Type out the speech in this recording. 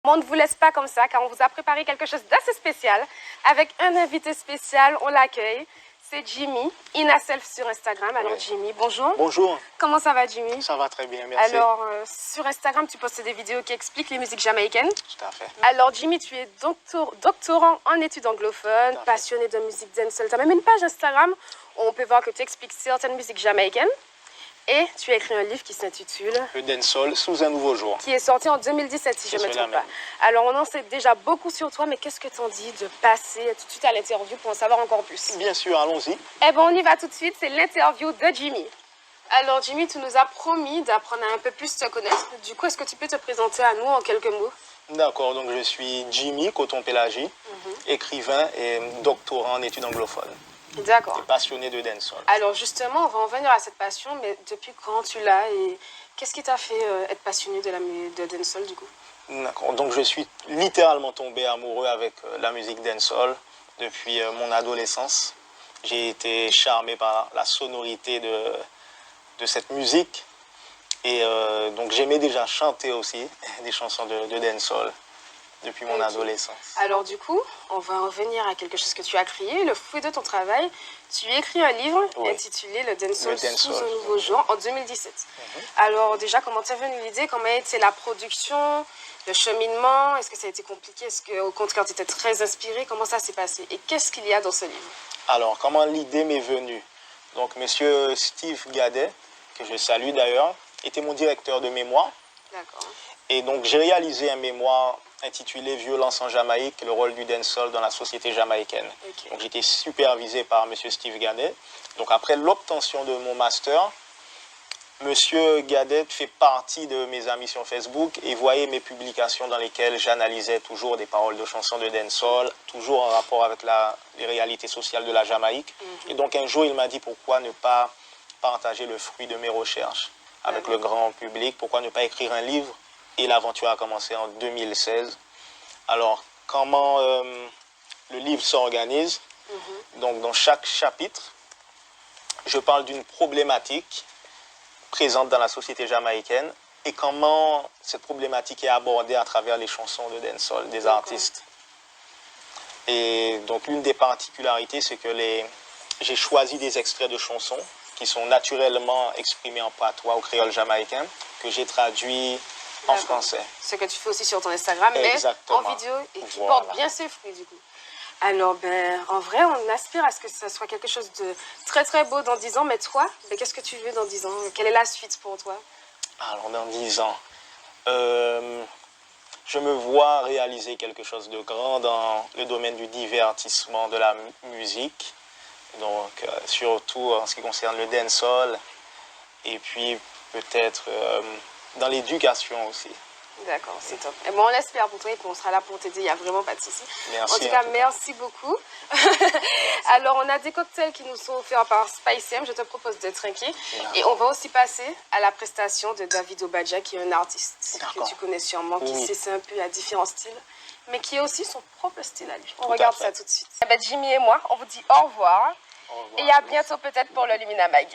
On ne vous laisse pas comme ça car on vous a préparé quelque chose d'assez spécial. Avec un invité spécial, on l'accueille. C'est Jimmy, Inaself sur Instagram. Alors Jimmy, bonjour. Bonjour. Comment ça va Jimmy? Ça va très bien, merci. Alors sur Instagram, tu postes des vidéos qui expliquent les musiques jamaïcaines. Tout à fait. Alors Jimmy, tu es doctorant en études anglophones, passionné de musique dancehall. Tu as même une page Instagram où on peut voir que tu expliques certaines musiques jamaïcaines. Et tu as écrit un livre qui s'intitule Le dancehall sous un nouveau jour. Qui est sorti en 2017, si je ne me trompe pas. Alors, on en sait déjà beaucoup sur toi, mais qu'est-ce que t'en dis de passer tout de suite à l'interview pour en savoir encore plus? Bien sûr, allons-y. Eh bien, on y va tout de suite, c'est l'interview de Jimmy. Alors, Jimmy, tu nous as promis d'apprendre à un peu plus te connaître. Du coup, est-ce que tu peux te présenter à nous en quelques mots? D'accord, donc je suis Jimmy Coton-Pélagie, écrivain et doctorant en études anglophones. D'accord. Et passionné de dancehall. Alors justement, on va en venir à cette passion, mais depuis quand tu l'as et qu'est-ce qui t'a fait être passionné de dancehall du coup? D'accord, donc je suis littéralement tombé amoureux avec la musique dancehall depuis mon adolescence. J'ai été charmé par la sonorité de cette musique et donc j'aimais déjà chanter aussi des chansons de dancehall depuis mon adolescence. Alors du coup, on va revenir à quelque chose que tu as créé, le fruit de ton travail. Tu as écrit un livre intitulé Le dancehall sous un nouveau jour en 2017. Alors déjà, comment t'es venue l'idée? Comment a été la production, le cheminement? Est-ce que ça a été compliqué? Est-ce qu'au contraire, tu étais très inspiré? Comment ça s'est passé? Et qu'est-ce qu'il y a dans ce livre? Alors, comment l'idée m'est venue? Donc, monsieur Steve Gadet, que je salue d'ailleurs, était mon directeur de mémoire. D'accord. Et donc, j'ai réalisé un mémoire intitulé Violence en Jamaïque, le rôle du dancehall dans la société jamaïcaine. Donc, j'étais supervisé par M. Steve Gadet. Donc, après l'obtention de mon master, M. Gadet fait partie de mes amis sur Facebook et voyait mes publications dans lesquelles j'analysais toujours des paroles de chansons de dancehall, toujours en rapport avec les réalités sociales de la Jamaïque. Et donc, un jour, il m'a dit pourquoi ne pas partager le fruit de mes recherches avec le grand public, pourquoi ne pas écrire un livre. Et l'aventure a commencé en 2016. Alors, comment le livre s'organise? Donc, dans chaque chapitre, je parle d'une problématique présente dans la société jamaïcaine et comment cette problématique est abordée à travers les chansons de dancehall des artistes. Et donc, l'une des particularités, c'est que j'ai choisi des extraits de chansons qui sont naturellement exprimés en patois ou créole jamaïcain, que j'ai traduit en français. Ce que tu fais aussi sur ton Instagram, mais en vidéo et qui porte bien ses fruits du coup. Alors, en vrai, on aspire à ce que ça soit quelque chose de très très beau dans 10 ans, mais toi, qu'est-ce que tu veux dans 10 ans? Quelle est la suite pour toi? Alors, dans 10 ans, je me vois réaliser quelque chose de grand dans le domaine du divertissement, de la musique, donc surtout en ce qui concerne le dancehall, et puis peut-être dans l'éducation aussi. D'accord, c'est top. Et bon, on l'espère pour toi et puis on sera là pour t'aider, il n'y a vraiment pas de souci. Merci. En tout cas, merci beaucoup. Alors, on a des cocktails qui nous sont offerts par Spice M, je te propose de trinquer. Et on va aussi passer à la prestation de David Obadja, qui est un artiste que tu connais sûrement, qui s'essaie un peu à différents styles, mais qui a aussi son propre style à lui. On regarde ça tout de suite. Jimmy et moi, on vous dit au revoir. Et à bientôt peut-être pour le Lumina Mag.